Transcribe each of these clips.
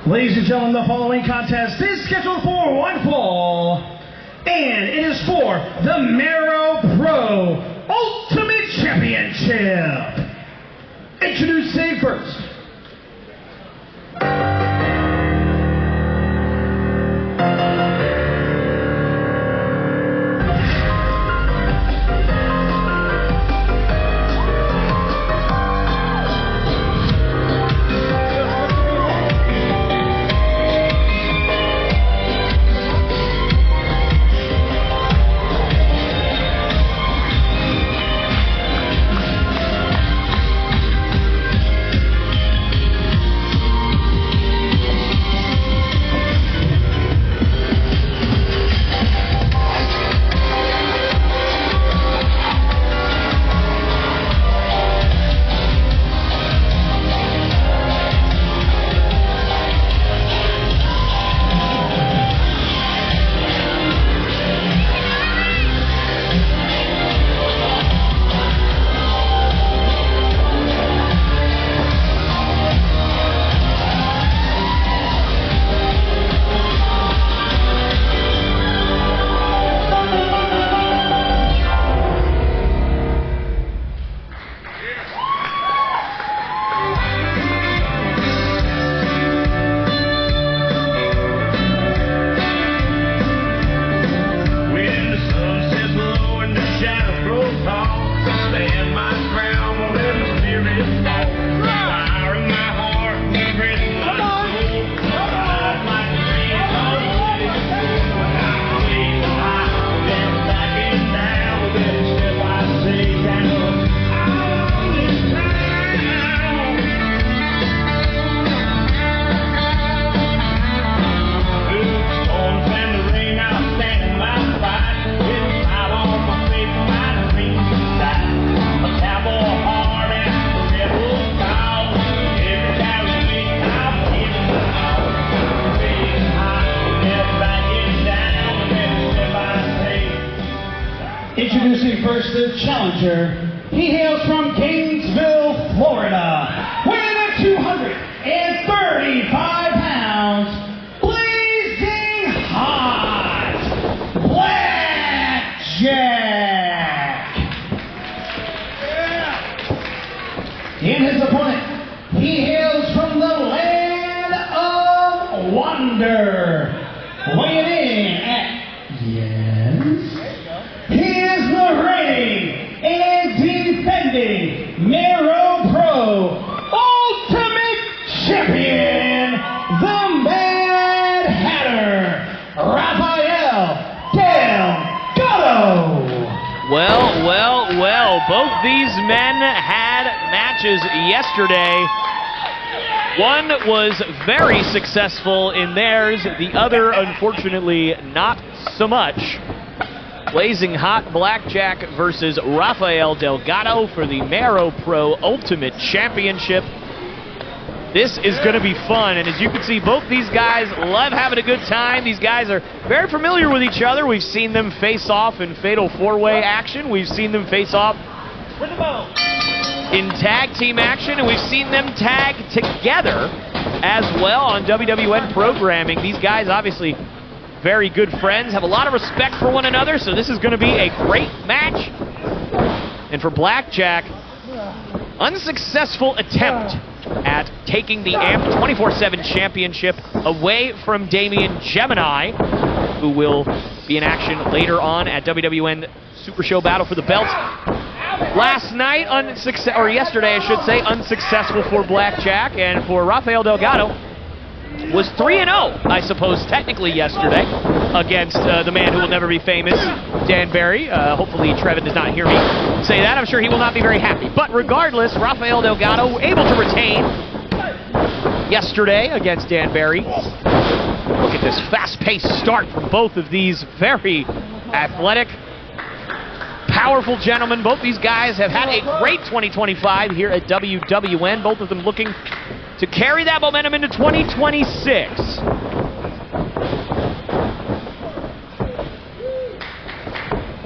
Ladies and gentlemen, the following contest is scheduled for one fall, and it is for the Marrow Pro Ultimate Championship. Introducing first, introducing first the challenger. He hails from Gainesville, Florida, weighing at 235 pounds, blazing hot, Blackjack. And his opponent, he hails from the land of wonder, weighing in at, he is the reigning and defending Marrow Pro Ultimate Champion, the Mad Hatter, Rafael Delgado. Well, both these men had matches yesterday. One was very successful in theirs, the other, unfortunately, not so much. Blazing hot, Blackjack versus Rafael Delgado for the Marrow Pro Ultimate Championship. This is going to be fun, and as you can see, both these guys love having a good time. These guys are very familiar with each other. We've seen them face off in fatal four-way action. We've seen them face off in tag team action, and we've seen them tag together as well on WWN programming. These guys obviously very good friends, have a lot of respect for one another, so this is going to be a great match. And for Blackjack, unsuccessful attempt at taking the AMP 24/7 championship away from Damian Gemini, who will be in action later on at WWN Super Show Battle for the Belts. Last night, yesterday I should say, unsuccessful for Blackjack, and for Rafael Delgado, was 3-0, I suppose, technically yesterday, against the man who will never be famous, Dan Barry. Hopefully Trevin does not hear me say that. I'm sure he will not be very happy. But regardless, Rafael Delgado able to retain yesterday against Dan Barry. Look at this fast-paced start from both of these very athletic, powerful gentlemen. Both these guys have had a great 2025 here at WWN. Both of them looking to carry that momentum into 2026.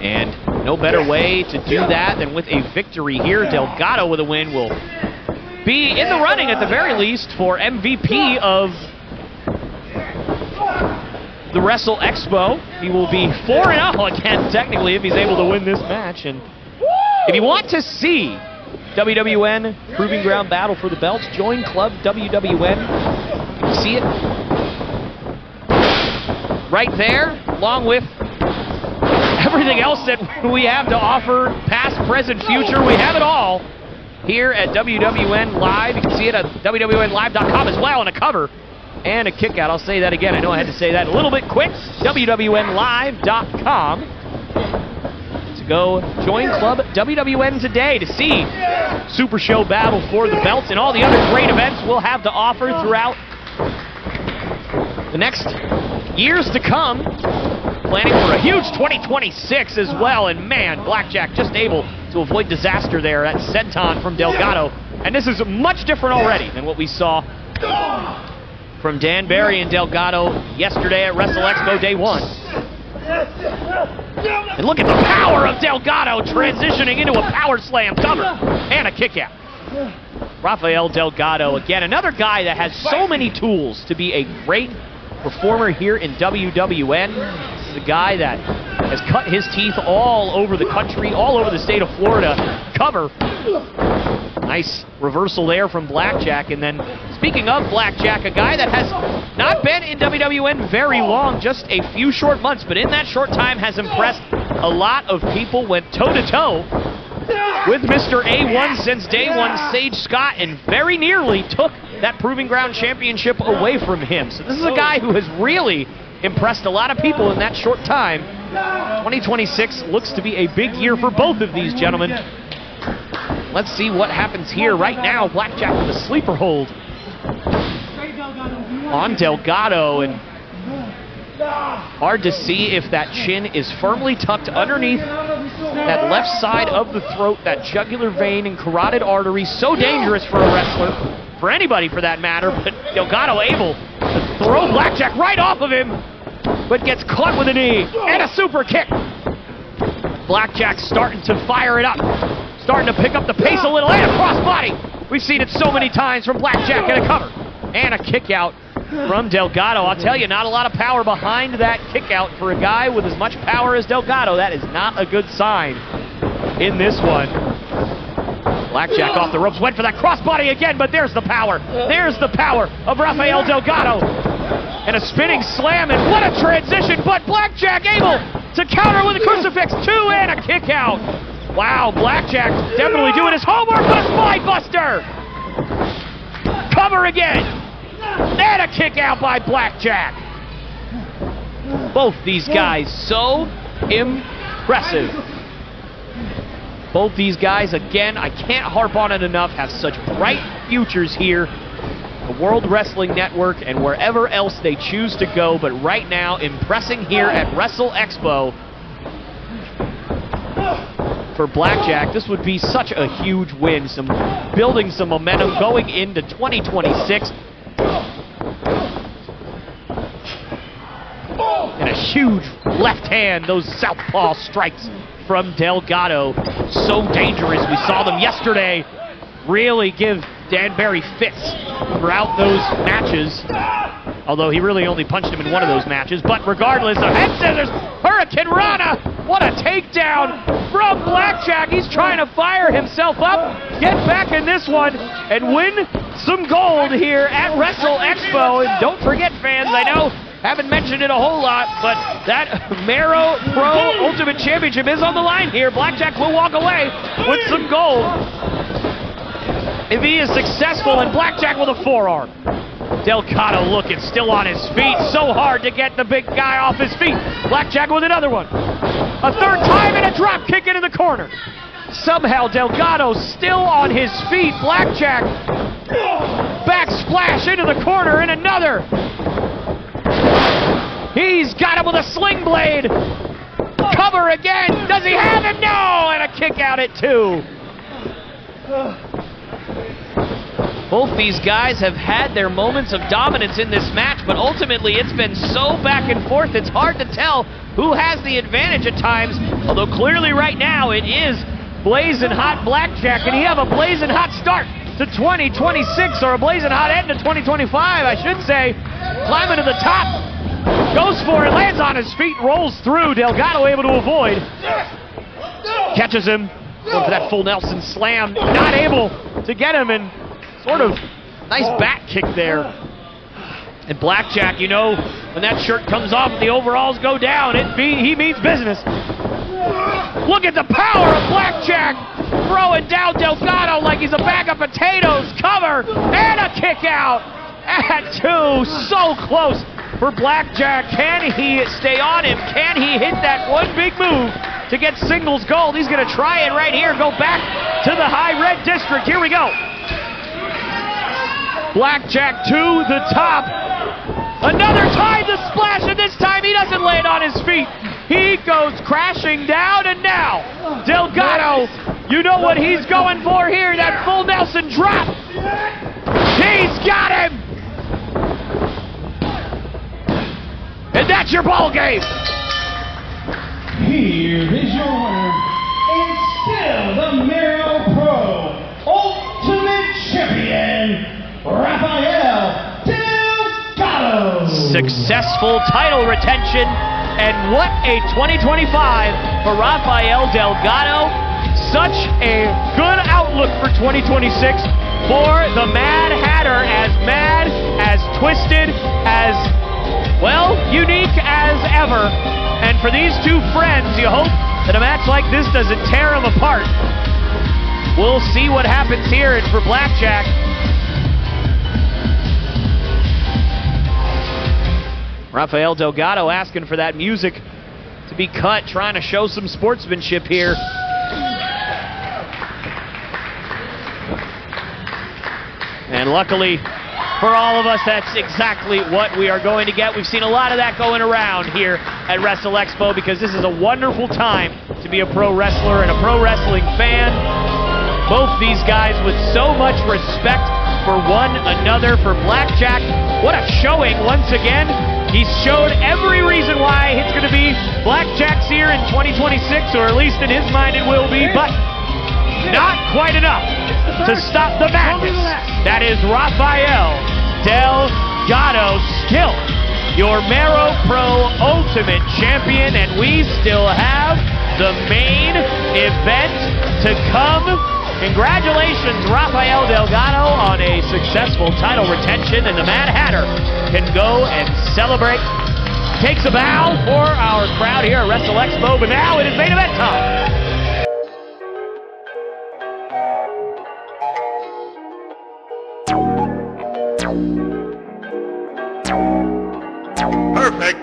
And no better way to do that than with a victory here. Delgado with a win will be in the running at the very least for MVP of the WrestlExpo. He will be 4-0 again, technically, if he's able to win this match. And if you want to see WWN Proving Ground Battle for the belts, join Club WWN. You can see it right there, along with everything else that we have to offer, past, present, future. We have it all here at WWN Live. You can see it at WWNLive.com as well, on a cover and a kick out. I'll say that again. I know I had to say that a little bit quick. WWNLive.com to go join Club WWN today to see Super Show Battle for the belts and all the other great events we'll have to offer throughout the next years to come. Planning for a huge 2026 as well. And man, Blackjack just able to avoid disaster there at senton from Delgado. And this is much different already than what we saw from Dan Barry and Delgado yesterday at WrestlExpo Day 1. And look at the power of Delgado transitioning into a power slam cover and a kick out. Rafael Delgado, again, another guy that has so many tools to be a great performer here in WWN. This is a guy that has cut his teeth all over the country, all over the state of Florida. Cover. Nice reversal there from Blackjack. And then, speaking of Blackjack, a guy that has not been in WWN very long, just a few short months, but in that short time has impressed a lot of people. Went toe-to-toe with Mr. A1 since day one, Sage Scott, and very nearly took that Proving Ground Championship away from him. So this is a guy who has really impressed a lot of people in that short time. 2026 looks to be a big year for both of these gentlemen. Let's see what happens here. Right now, Blackjack with a sleeper hold on Delgado, and hard to see if that chin is firmly tucked underneath that left side of the throat, that jugular vein and carotid artery. So dangerous for a wrestler, for anybody for that matter, but Delgado able to throw Blackjack right off of him, but gets caught with a knee and a super kick. Blackjack starting to fire it up, starting to pick up the pace a little, and a crossbody. We've seen it so many times from Blackjack, and a cover and a kick out from Delgado. I'll tell you, not a lot of power behind that kick out for a guy with as much power as Delgado. That is not a good sign in this one. Blackjack off the ropes, went for that crossbody again, but there's the power. There's the power of Rafael Delgado. And a spinning slam, and what a transition, but Blackjack able to counter with a crucifix, two, and a kick out. Wow, Blackjack definitely doing his homework, but a spine buster. Cover again. And a kick out by Blackjack. Both these guys so impressive. Both these guys, again, I can't harp on it enough, have such bright futures here. The World Wrestling Network and wherever else they choose to go, but right now impressing here at WrestlExpo. For Blackjack, this would be such a huge win, building some momentum going into 2026. And a huge left hand, those southpaw strikes from Delgado. So dangerous. We saw them yesterday really give Dan Barry fits throughout those matches. Although he really only punched him in one of those matches. But regardless, a head scissors, Hurricane Rana. What a takedown from Blackjack. He's trying to fire himself up, get back in this one, and win some gold here at WrestlExpo. And don't forget, fans, I know haven't mentioned it a whole lot, but that Marrow Pro Ultimate Championship is on the line here. Blackjack will walk away with some gold if he is successful, and Blackjack with a forearm. Delgado looking still on his feet. So hard to get the big guy off his feet. Blackjack with another one. A third time and a drop kick into the corner. Somehow Delgado still on his feet. Blackjack back splash into the corner and another. He's got him with a sling blade. Cover again. Does he have him? No! And a kick out at 2. Both these guys have had their moments of dominance in this match, but ultimately it's been so back and forth, it's hard to tell who has the advantage at times, although clearly right now it is blazing hot Blackjack, and he have a blazing hot start to 2026, or a blazing hot end to 2025, I should say. Climbing to the top Goes for it, lands on his feet, rolls through. Delgado able to avoid. Catches him. Going for that full Nelson slam. Not able to get him, and sort of nice back kick there. And Blackjack, you know, when that shirt comes off and the overalls go down, he means business. Look at the power of Blackjack, throwing down Delgado like he's a bag of potatoes. Cover and a kick out at 2. So close for Blackjack. Can he stay on him? Can he hit that one big move to get singles gold? He's going to try it right here. Go back to the high red district. Here we go. Blackjack to the top. Another time the splash, and this time he doesn't land on his feet. He goes crashing down, and now Delgado, you know what he's going for here, that full Nelson drop. He's got him. And that's your ball game. Here is your winner, and still the Marrow Pro Ultimate Champion, Rafael Delgado. Successful title retention, and what a 2025 for Rafael Delgado. Such a good outlook for 2026 for the Mad Hatter, as mad, as twisted, as, well, unique as ever. And for these two friends, you hope that a match like this doesn't tear them apart. We'll see what happens here. And for Blackjack, Rafael Delgado asking for that music to be cut, trying to show some sportsmanship here. And luckily for all of us, that's exactly what we are going to get. We've seen a lot of that going around here at WrestlExpo, because this is a wonderful time to be a pro wrestler and a pro wrestling fan. Both these guys with so much respect for one another. For Blackjack, what a showing once again. He's showed every reason why it's going to be Blackjack's year in 2026, or at least in his mind it will be, but not quite enough to stop the madness. That is Rafael Delgado, still your Marrow Pro Ultimate Champion, and we still have the main event to come. Congratulations, Rafael Delgado, on a successful title retention, and the Mad Hatter can go and celebrate. Takes a bow for our crowd here at WrestlExpo, but now it is main event time. Perfect.